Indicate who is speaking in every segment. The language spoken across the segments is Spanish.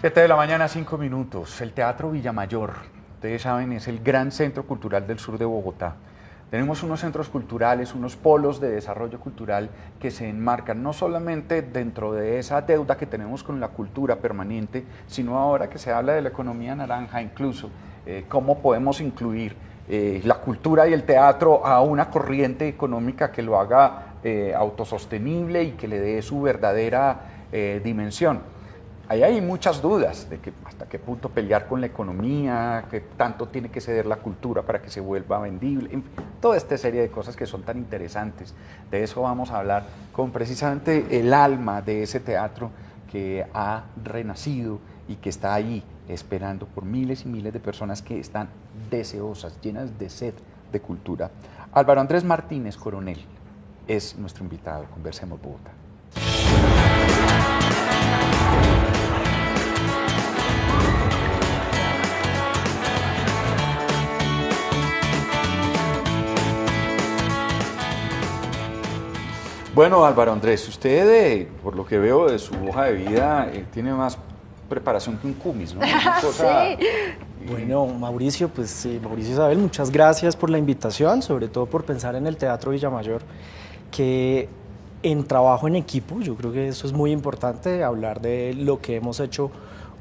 Speaker 1: 7 de la mañana, 5 minutos. El Teatro Villamayor, ustedes saben, es el gran centro cultural del sur de Bogotá. Tenemos unos centros culturales, unos polos de desarrollo cultural que se enmarcan no solamente dentro de esa deuda que tenemos con la cultura permanente, sino ahora que se habla de la economía naranja incluso, cómo podemos incluir la cultura y el teatro a una corriente económica que lo haga autosostenible y que le dé su verdadera dimensión. Ahí hay muchas dudas de que hasta qué punto pelear con la economía, qué tanto tiene que ceder la cultura para que se vuelva vendible, en fin, toda esta serie de cosas que son tan interesantes. De eso vamos a hablar con precisamente el alma de ese teatro que ha renacido y que está ahí esperando por miles y miles de personas que están deseosas, llenas de sed de cultura. Álvaro Andrés Martínez Coronel es nuestro invitado. Conversemos Bogotá. Bueno, Álvaro Andrés, usted, por lo que veo de su hoja de vida, tiene más preparación que un cumis, ¿no? Una cosa...
Speaker 2: Sí. Bueno, Mauricio, pues Mauricio Isabel, muchas gracias por la invitación, sobre todo por pensar en el Teatro Villamayor, que en trabajo en equipo, yo creo que eso es muy importante, hablar de lo que hemos hecho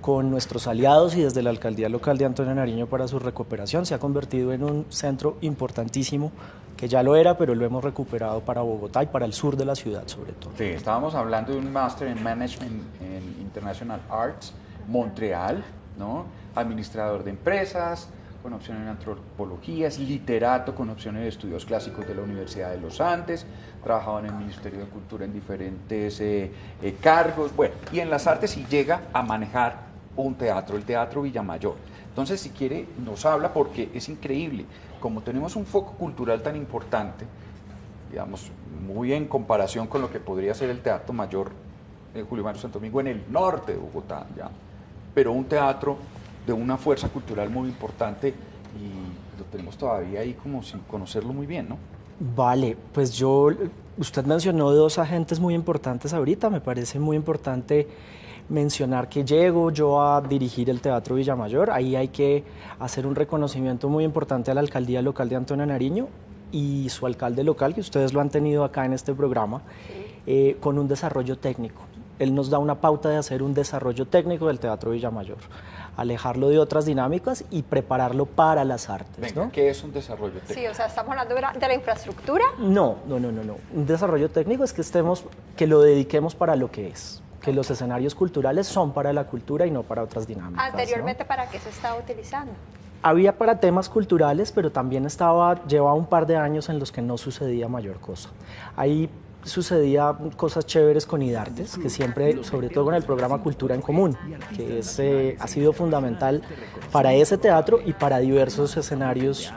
Speaker 2: con nuestros aliados y desde la Alcaldía Local de Antonio Nariño para su recuperación. Se ha convertido en un centro importantísimo, que ya lo era, pero lo hemos recuperado para Bogotá y para el sur de la ciudad sobre todo.
Speaker 1: Sí, estábamos hablando de un Master en Management en International Arts, Montreal, ¿no? Administrador de empresas, con opción en antropologías, literato con opciones de estudios clásicos de la Universidad de los Andes, trabajado en el Ministerio de Cultura en diferentes cargos, bueno, y en las artes y llega a manejar un teatro, el Teatro Villamayor. Entonces, si quiere, nos habla porque es increíble, como tenemos un foco cultural tan importante, digamos, muy en comparación con lo que podría ser el Teatro Mayor Julio Mario Santo Domingo en el norte de Bogotá, ya, pero un teatro de una fuerza cultural muy importante y lo tenemos todavía ahí como sin conocerlo muy bien, ¿no?
Speaker 2: Vale, pues usted mencionó dos agentes muy importantes ahorita, me parece muy importante mencionar que llego yo a dirigir el Teatro Villamayor. Ahí hay que hacer un reconocimiento muy importante a la Alcaldía Local de Antonio Nariño y su alcalde local, que ustedes lo han tenido acá en este programa, con un desarrollo técnico. Él nos da una pauta de hacer un desarrollo técnico del Teatro Villamayor, alejarlo de otras dinámicas y prepararlo para las artes.
Speaker 1: Venga,
Speaker 2: ¿no?
Speaker 1: ¿qué es un desarrollo técnico?
Speaker 3: Sí, o sea, ¿estamos hablando de la infraestructura?
Speaker 2: No. Un desarrollo técnico es que lo dediquemos para lo que es. Que los escenarios culturales son para la cultura y no para otras dinámicas.
Speaker 3: Anteriormente,
Speaker 2: ¿no?
Speaker 3: ¿para qué se estaba utilizando?
Speaker 2: Había para temas culturales, pero también llevaba un par de años en los que no sucedía mayor cosa. Ahí sucedía cosas chéveres con IDARTES, que siempre, sobre todo con el programa Cultura en Común, que ha sido fundamental para ese teatro y para diversos escenarios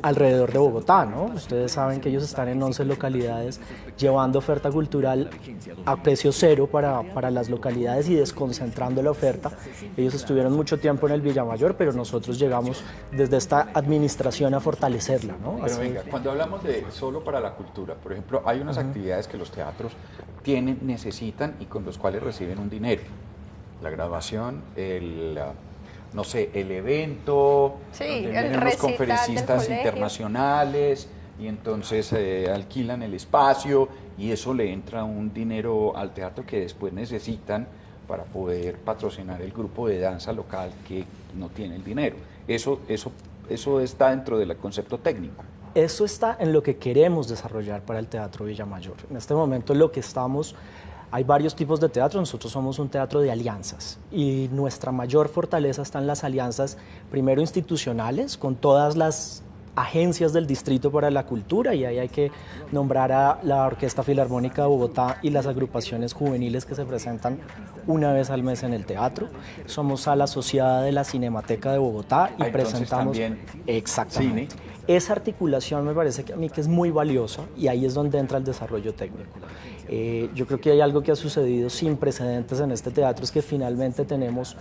Speaker 2: alrededor de Bogotá, ¿no? Ustedes saben que ellos están en 11 localidades llevando oferta cultural a precio cero para las localidades y desconcentrando la oferta. Ellos estuvieron mucho tiempo en el Villamayor, pero nosotros llegamos desde esta administración a fortalecerla, ¿no?
Speaker 1: Pero venga, cuando hablamos de solo para la cultura, por ejemplo, hay unas actividades que los teatros necesitan y con los cuales reciben un dinero. La graduación, no sé, el evento,
Speaker 3: sí,
Speaker 1: donde
Speaker 3: el
Speaker 1: vienen los conferencistas
Speaker 3: del
Speaker 1: internacionales y entonces alquilan el espacio y eso le entra un dinero al teatro que después necesitan para poder patrocinar el grupo de danza local que no tiene el dinero. Eso está dentro del concepto técnico.
Speaker 2: Eso está en lo que queremos desarrollar para el Teatro Villamayor. En este momento hay varios tipos de teatro, nosotros somos un teatro de alianzas y nuestra mayor fortaleza está en las alianzas, primero institucionales, con todas las agencias del Distrito para la Cultura, y ahí hay que nombrar a la Orquesta Filarmónica de Bogotá y las agrupaciones juveniles que se presentan una vez al mes en el teatro. Somos sala asociada de la Cinemateca de Bogotá y presentamos...
Speaker 1: También
Speaker 2: exactamente.
Speaker 1: Cine.
Speaker 2: Esa articulación me parece que a mí que es muy valiosa y ahí es donde entra el desarrollo técnico. Yo creo que hay algo que ha sucedido sin precedentes en este teatro, es que finalmente tenemos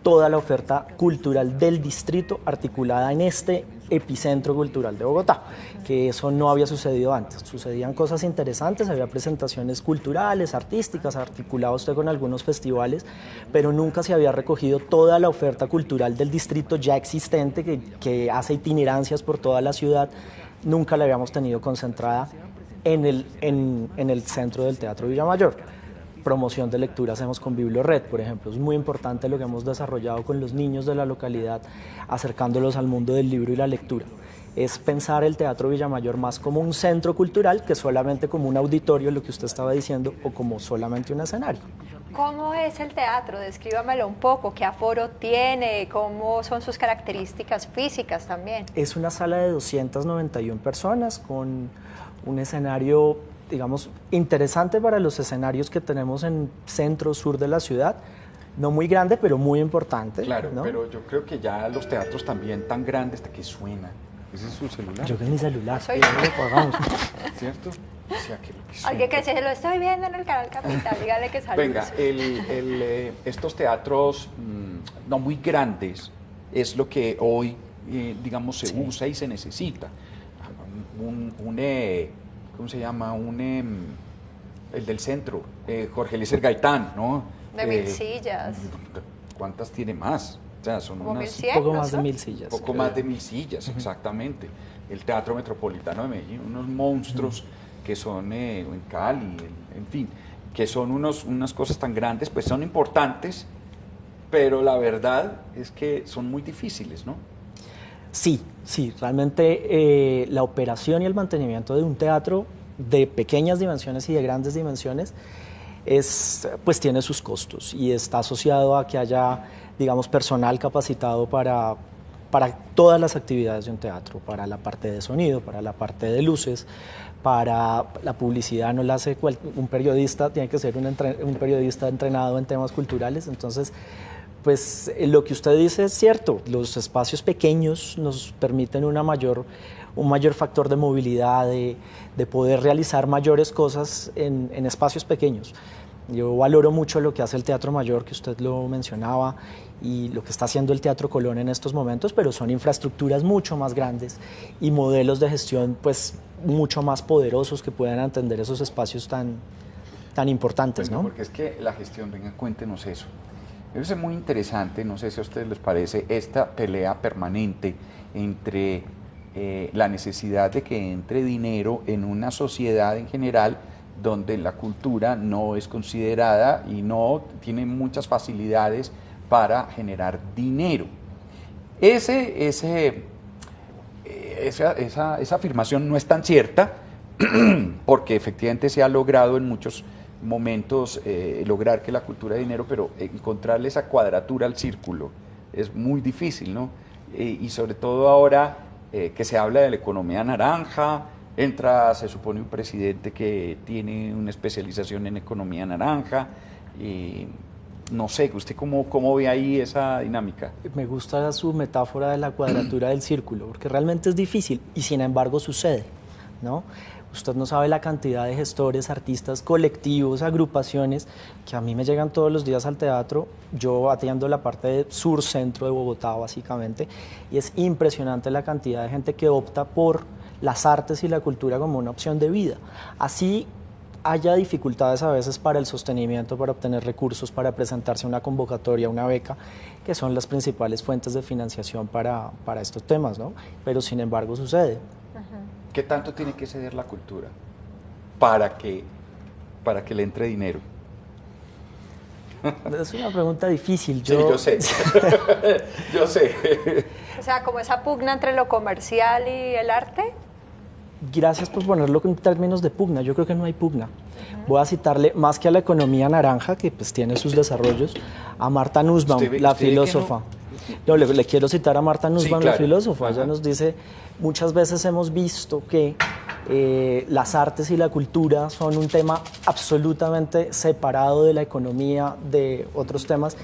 Speaker 2: toda la oferta cultural del distrito articulada en este epicentro cultural de Bogotá, que eso no había sucedido antes. Sucedían cosas interesantes, había presentaciones culturales, artísticas, articulado usted con algunos festivales, pero nunca se había recogido toda la oferta cultural del distrito ya existente, que hace itinerancias por toda la ciudad. Nunca la habíamos tenido concentrada en el centro del Teatro Villamayor. Promoción de lectura hacemos con Bibliored, por ejemplo. Es muy importante lo que hemos desarrollado con los niños de la localidad, acercándolos al mundo del libro y la lectura. Es pensar el Teatro Villamayor más como un centro cultural que solamente como un auditorio, lo que usted estaba diciendo, o como solamente un escenario.
Speaker 3: ¿Cómo es el teatro? Descríbamelo un poco. ¿Qué aforo tiene? ¿Cómo son sus características físicas también?
Speaker 2: Es una sala de 291 personas con un escenario, digamos, interesante para los escenarios que tenemos en centro-sur de la ciudad. No muy grande, pero muy importante.
Speaker 1: Claro,
Speaker 2: ¿no?
Speaker 1: pero yo creo que ya los teatros también tan grandes hasta que suena. ¿Ese es su celular?
Speaker 2: Yo que es mi celular.
Speaker 3: Soy
Speaker 2: ya lo pagamos.
Speaker 1: ¿Cierto? O sea, que lo que suena.
Speaker 3: Alguien que se lo estoy viendo en el canal Capital, dígale que saludos.
Speaker 1: Venga, estos teatros no muy grandes es lo que hoy, digamos, se usa y se necesita. ¿Cómo se llama? El del centro, Jorge Eliezer Gaitán, ¿no?
Speaker 3: De 1000 sillas.
Speaker 1: ¿Cuántas tiene más? O sea, son
Speaker 3: Como
Speaker 1: unas...
Speaker 3: 1100,
Speaker 2: Poco
Speaker 3: ¿no
Speaker 2: más de
Speaker 3: son?
Speaker 2: 1000 sillas.
Speaker 1: Poco más de 1000 sillas, exactamente. El Teatro Metropolitano de Medellín, unos monstruos que son en Cali, en fin, que son unas cosas tan grandes, pues son importantes, pero la verdad es que son muy difíciles, ¿no?
Speaker 2: Sí, realmente la operación y el mantenimiento de un teatro de pequeñas dimensiones y de grandes dimensiones pues tiene sus costos y está asociado a que haya, digamos, personal capacitado para todas las actividades de un teatro, para la parte de sonido, para la parte de luces, para la publicidad no la hace un periodista, tiene que ser un periodista entrenado en temas culturales. Entonces, pues lo que usted dice es cierto, los espacios pequeños nos permiten un mayor factor de movilidad, de poder realizar mayores cosas en espacios pequeños. Yo valoro mucho lo que hace el Teatro Mayor, que usted lo mencionaba, y lo que está haciendo el Teatro Colón en estos momentos, pero son infraestructuras mucho más grandes y modelos de gestión pues mucho más poderosos que puedan atender esos espacios tan importantes,
Speaker 1: Bueno,
Speaker 2: ¿no?
Speaker 1: porque es que la gestión, venga, cuéntenos eso. Es muy interesante, no sé si a ustedes les parece, esta pelea permanente entre la necesidad de que entre dinero en una sociedad en general donde la cultura no es considerada y no tiene muchas facilidades para generar dinero. Esa afirmación no es tan cierta porque efectivamente se ha logrado en muchos momentos lograr que la cultura de dinero, pero encontrarle esa cuadratura al círculo es muy difícil, ¿no? Y sobre todo ahora que se habla de la economía naranja, se supone un presidente que tiene una especialización en economía naranja, no sé, ¿usted cómo ve ahí esa dinámica?
Speaker 2: Me gusta su metáfora de la cuadratura del círculo, porque realmente es difícil y sin embargo sucede, ¿no? Usted no sabe la cantidad de gestores, artistas, colectivos, agrupaciones que a mí me llegan todos los días al teatro. Yo atiendo la parte de sur-centro de Bogotá, básicamente, y es impresionante la cantidad de gente que opta por las artes y la cultura como una opción de vida. Así haya dificultades a veces para el sostenimiento, para obtener recursos, para presentarse a una convocatoria, una beca, que son las principales fuentes de financiación para estos temas, ¿no? Pero sin embargo sucede.
Speaker 1: ¿Qué tanto tiene que ceder la cultura para que le entre dinero?
Speaker 2: Es una pregunta difícil.
Speaker 1: Sí, yo sé. Yo sé.
Speaker 3: O sea, como esa pugna entre lo comercial y el arte.
Speaker 2: Gracias por ponerlo en términos de pugna. Yo creo que no hay pugna. Voy a citarle, más que a la economía naranja, que pues tiene sus desarrollos, a Martha Nussbaum, la filósofa. No, le quiero citar a Martha Nussbaum, sí, claro, la filósofa. Ella nos dice, muchas veces hemos visto que las artes y la cultura son un tema absolutamente separado de la economía, de otros temas,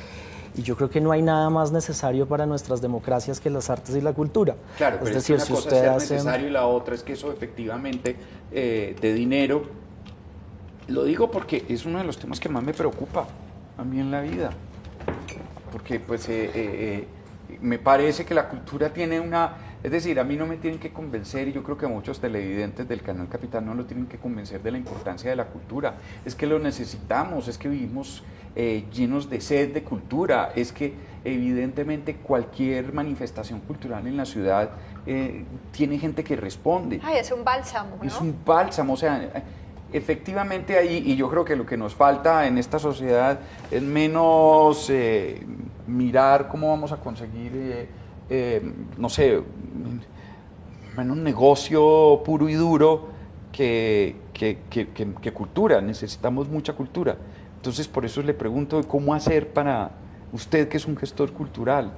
Speaker 2: y yo creo que no hay nada más necesario para nuestras democracias que las artes y la cultura.
Speaker 1: Claro, pero es decir, una cosa es ser necesario y la otra es que eso efectivamente de dinero, lo digo porque es uno de los temas que más me preocupa a mí en la vida. porque pues me parece que la cultura tiene una... Es decir, a mí no me tienen que convencer, y yo creo que muchos televidentes del canal Capital no lo tienen que convencer de la importancia de la cultura. Es que lo necesitamos, es que vivimos llenos de sed de cultura, es que evidentemente cualquier manifestación cultural en la ciudad tiene gente que responde.
Speaker 3: Ay, es un bálsamo, ¿no?
Speaker 1: Es un bálsamo, o sea, efectivamente ahí, y yo creo que lo que nos falta en esta sociedad es menos mirar cómo vamos a conseguir, no sé, menos negocio puro y duro que cultura. Necesitamos mucha cultura. Entonces, por eso le pregunto cómo hacer para usted, que es un gestor cultural.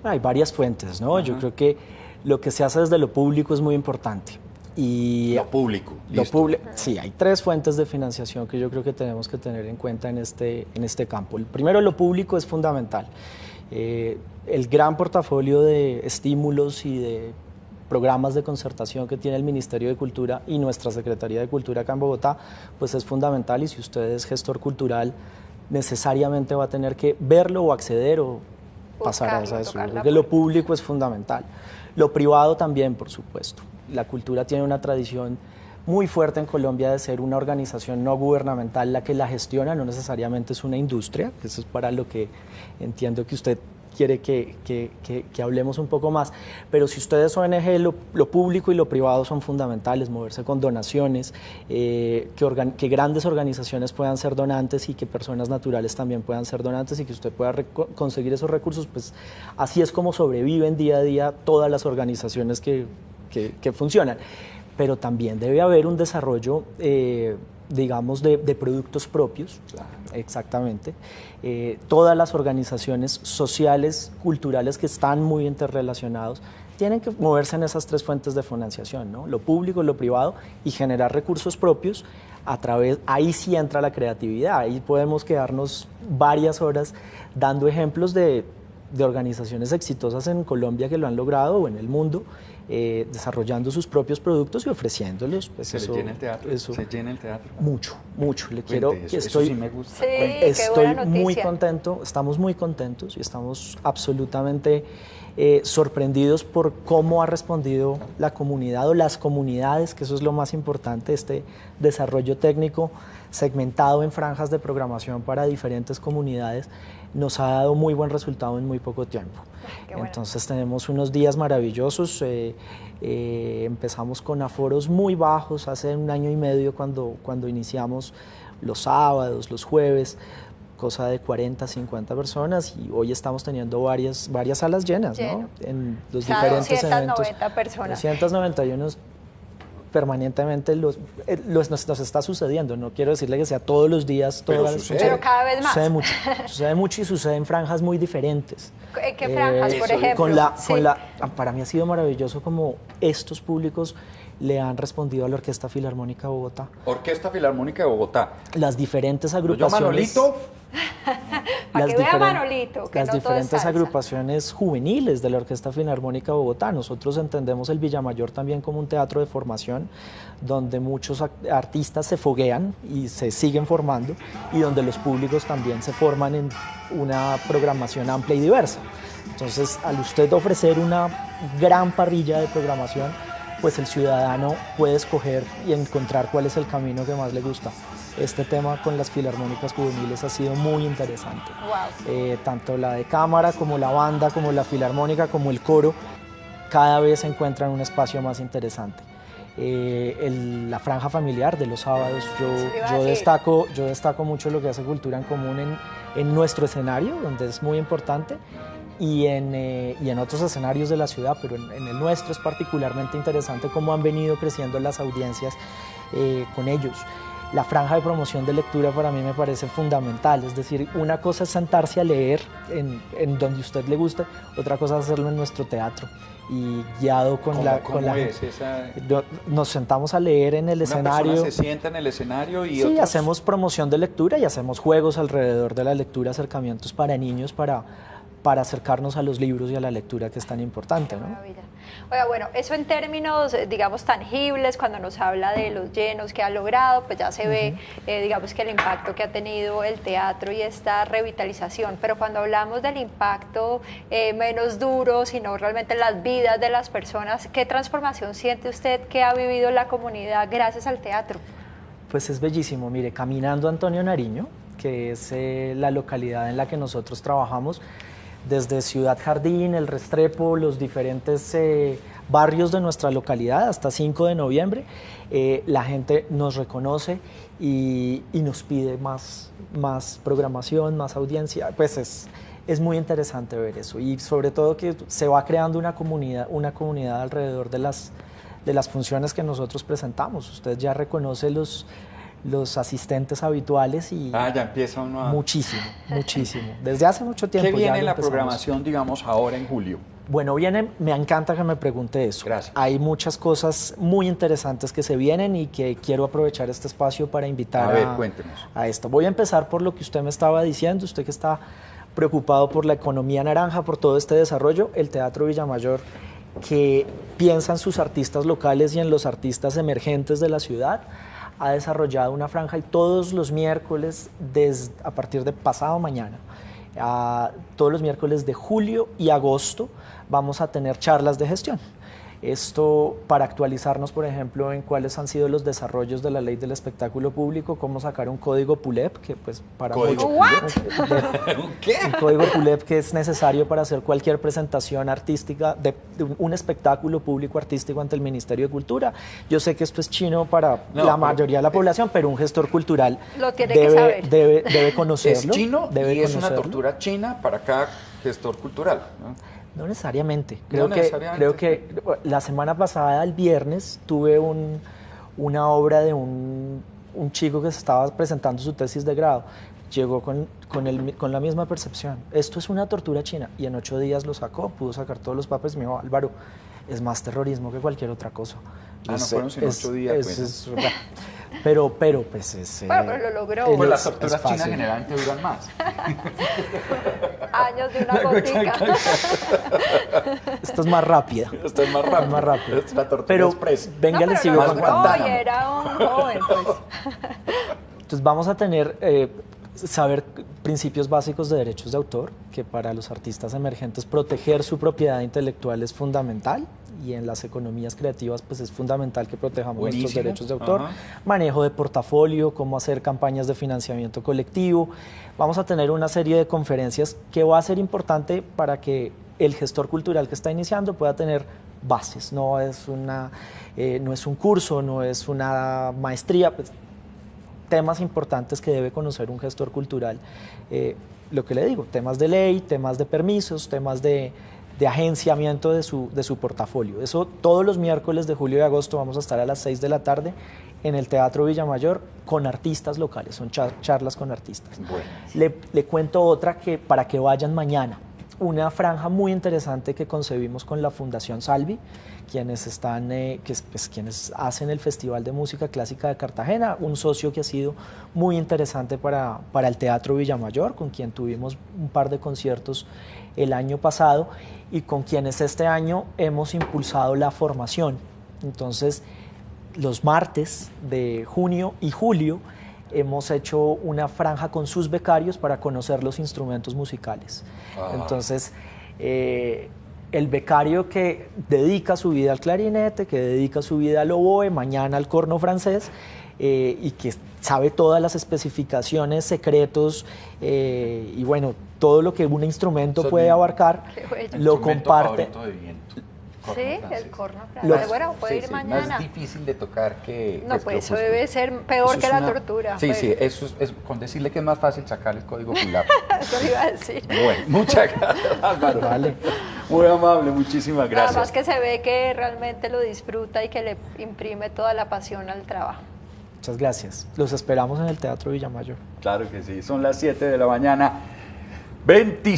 Speaker 2: Hay varias fuentes, ¿no?
Speaker 1: Ajá.
Speaker 2: Yo creo que lo que se hace desde lo público es muy importante. Y
Speaker 1: lo público.
Speaker 2: Sí, hay 3 fuentes de financiación que yo creo que tenemos que tener en cuenta en este campo. El primero, lo público es fundamental. El gran portafolio de estímulos y de programas de concertación que tiene el Ministerio de Cultura y nuestra Secretaría de Cultura acá en Bogotá, pues es fundamental, y si usted es gestor cultural, necesariamente va a tener que verlo o acceder o pasar a eso. Porque lo público es fundamental. Lo privado también, por supuesto. La cultura tiene una tradición muy fuerte en Colombia de ser una organización no gubernamental la que la gestiona, no necesariamente es una industria. Eso es para lo que entiendo que usted quiere que hablemos un poco más. Pero si usted es ONG, lo público y lo privado son fundamentales, moverse con donaciones, que grandes organizaciones puedan ser donantes y que personas naturales también puedan ser donantes y que usted pueda conseguir esos recursos. Pues así es como sobreviven día a día todas las organizaciones que funcionan. Pero también debe haber un desarrollo, digamos, de productos propios. Claro. Exactamente. Todas las organizaciones sociales, culturales que están muy interrelacionados, tienen que moverse en esas 3 fuentes de financiación, ¿no? Lo público, lo privado, y generar recursos propios ahí sí entra la creatividad. Ahí podemos quedarnos varias horas dando ejemplos de organizaciones exitosas en Colombia que lo han logrado, o en el mundo, desarrollando sus propios productos y ofreciéndolos. Pues
Speaker 1: ¿Se llena el teatro? ¿Se llena el teatro?
Speaker 2: Mucho.
Speaker 1: Eso sí me gusta.
Speaker 3: Sí,
Speaker 2: estoy muy contento, estamos muy contentos y estamos absolutamente sorprendidos por cómo ha respondido la comunidad o las comunidades, que eso es lo más importante, este desarrollo técnico segmentado en franjas de programación para diferentes comunidades, nos ha dado muy buen resultado en muy poco tiempo. Bueno. Entonces tenemos unos días maravillosos, empezamos con aforos muy bajos hace 1 año y medio cuando iniciamos, los sábados, los jueves, cosa de 40, 50 personas, y hoy estamos teniendo varias salas llenas, ¿no? En los diferentes
Speaker 3: 290
Speaker 2: eventos.
Speaker 3: personas.
Speaker 2: 291 permanentemente nos está sucediendo. No quiero decirle que sea todos los días,
Speaker 3: pero cada vez más.
Speaker 2: Sucede mucho y sucede en franjas muy diferentes.
Speaker 3: ¿En qué franjas, por ejemplo?
Speaker 2: Para mí ha sido maravilloso como estos públicos le han respondido a la Orquesta Filarmónica de Bogotá.
Speaker 1: Orquesta Filarmónica de Bogotá.
Speaker 2: Las diferentes agrupaciones.
Speaker 1: Manolito?
Speaker 3: Para que vea Manolito, que
Speaker 2: las
Speaker 3: no
Speaker 2: diferentes agrupaciones juveniles de la Orquesta Filarmónica de Bogotá. Nosotros entendemos el Villamayor también como un teatro de formación, donde muchos artistas se foguean y se siguen formando, y donde los públicos también se forman en una programación amplia y diversa. Entonces, al usted ofrecer una gran parrilla de programación, pues el ciudadano puede escoger y encontrar cuál es el camino que más le gusta. Este tema con las filarmónicas juveniles ha sido muy interesante.
Speaker 3: Wow.
Speaker 2: Tanto la de cámara, como la banda, como la filarmónica, como el coro, cada vez se encuentran un espacio más interesante. La franja familiar de los sábados, yo destaco mucho lo que hace Cultura en Común en nuestro escenario, donde es muy importante, y en otros escenarios de la ciudad, pero en el nuestro es particularmente interesante cómo han venido creciendo las audiencias con ellos. La franja de promoción de lectura para mí me parece fundamental, es decir, una cosa es sentarse a leer en donde usted le guste, otra cosa es hacerlo en nuestro teatro, y guiado con la... Nos sentamos a leer en el escenario.
Speaker 1: Una persona se sienta en el escenario y
Speaker 2: sí, hacemos promoción de lectura y hacemos juegos alrededor de la lectura, acercamientos para niños, para para acercarnos a los libros y a la lectura, que es tan importante, ¿no?
Speaker 3: Maravilla. Oiga, bueno, eso en términos, digamos, tangibles, cuando nos habla de los llenos que ha logrado, pues ya se ve, digamos, que el impacto que ha tenido el teatro y esta revitalización, pero cuando hablamos del impacto menos duro, sino realmente las vidas de las personas, ¿qué transformación siente usted que ha vivido la comunidad gracias al teatro?
Speaker 2: Pues es bellísimo. Mire, caminando Antonio Nariño, que es la localidad en la que nosotros trabajamos, desde Ciudad Jardín, El Restrepo, los diferentes barrios de nuestra localidad, hasta 5 de noviembre, la gente nos reconoce y nos pide más programación, más audiencia. Pues es muy interesante ver eso, y sobre todo que se va creando una comunidad alrededor de las funciones que nosotros presentamos. Usted ya reconoce los asistentes habituales y
Speaker 1: ya empieza uno a...
Speaker 2: Muchísimo. Desde hace mucho tiempo.
Speaker 1: ¿Qué viene
Speaker 2: ya
Speaker 1: en la
Speaker 2: empezamos.
Speaker 1: programación, digamos, ahora en julio?
Speaker 2: Bueno, me encanta que me pregunte eso.
Speaker 1: Gracias.
Speaker 2: Hay muchas cosas muy interesantes que se vienen y que quiero aprovechar este espacio para invitar
Speaker 1: A ver, cuéntenos.
Speaker 2: a esto. Voy a empezar por lo que usted me estaba diciendo, usted que está preocupado por la economía naranja, por todo este desarrollo. El Teatro Villamayor, que piensa en sus artistas locales y en los artistas emergentes de la ciudad, ha desarrollado una franja, y todos los miércoles, a partir de pasado mañana, todos los miércoles de julio y agosto, vamos a tener charlas de gestión. Esto para actualizarnos, por ejemplo, en cuáles han sido los desarrollos de la ley del espectáculo público, cómo sacar un código PULEP, que pues para
Speaker 1: ¿Código
Speaker 2: ¿Qué? Un código PULEP que es necesario para hacer cualquier presentación artística de un espectáculo público artístico ante el Ministerio de Cultura. Yo sé que esto es chino para la mayoría de la población, pero un gestor cultural
Speaker 3: lo tiene que saber.
Speaker 2: Debe conocerlo.
Speaker 1: Es chino
Speaker 2: debe
Speaker 1: y es una
Speaker 2: conocerlo.
Speaker 1: tortura china para cada gestor cultural, ¿no?
Speaker 2: No necesariamente.
Speaker 1: No necesariamente.
Speaker 2: Creo que la semana pasada, el viernes, tuve una obra de un chico que se estaba presentando su tesis de grado. Llegó con la misma percepción. Esto es una tortura china. Y en 8 días lo sacó, pudo sacar todos los papeles. Me dijo, Álvaro, es más terrorismo que cualquier otra cosa.
Speaker 1: No fueron sino 8 días.
Speaker 2: Pero pues es...
Speaker 3: Bueno, pero lo logró.
Speaker 1: Pues las torturas chinas generalmente duran más.
Speaker 3: Años de una gotica.
Speaker 2: Esto es más rápida.
Speaker 1: Esto es más rápido. Es la tortura
Speaker 2: pero
Speaker 1: express.
Speaker 2: Venga, les sigo contando.
Speaker 3: Oye, era un joven, pues.
Speaker 2: Entonces vamos a tener... saber principios básicos de derechos de autor, que para los artistas emergentes proteger su propiedad intelectual es fundamental, y en las economías creativas pues es fundamental que protejamos nuestros derechos de autor. Manejo de portafolio, cómo hacer campañas de financiamiento colectivo. Vamos a tener una serie de conferencias que va a ser importante para que el gestor cultural que está iniciando pueda tener bases. No es un curso, no es una maestría, pues, temas importantes que debe conocer un gestor cultural. Lo que le digo, temas de ley, temas de permisos, temas de agenciamiento de su portafolio. Eso todos los miércoles de julio y agosto vamos a estar a las 6 de la tarde en el Teatro Villamayor con artistas locales, son charlas con artistas. Bueno. Le cuento otra para que vayan mañana. Una franja muy interesante que concebimos con la Fundación Salvi, quienes hacen el Festival de Música Clásica de Cartagena, un socio que ha sido muy interesante para el Teatro Villamayor, con quien tuvimos un par de conciertos el año pasado y con quienes este año hemos impulsado la formación. Entonces, los martes de junio y julio hemos hecho una franja con sus becarios para conocer los instrumentos musicales. Entonces, el becario que dedica su vida al clarinete, que dedica su vida al oboe, mañana al corno francés, y que sabe todas las especificaciones, secretos, y bueno, todo lo que un instrumento puede abarcar, lo comparte.
Speaker 3: Sí, el corno francés. Bueno, puede ir mañana.
Speaker 1: Más difícil de tocar que...
Speaker 3: No, pues eso debe ser peor que la tortura.
Speaker 1: Sí, sí, eso es con decirle que es más fácil sacar el código PULAP.
Speaker 3: Eso iba a decir.
Speaker 1: Bueno, muchas gracias, Álvaro.
Speaker 2: Vale.
Speaker 1: Muy amable, muchísimas gracias.
Speaker 3: Además que se ve que realmente lo disfruta y que le imprime toda la pasión al trabajo.
Speaker 2: Muchas gracias. Los esperamos en el Teatro Villamayor.
Speaker 1: Claro que sí, son las 7 de la mañana. 25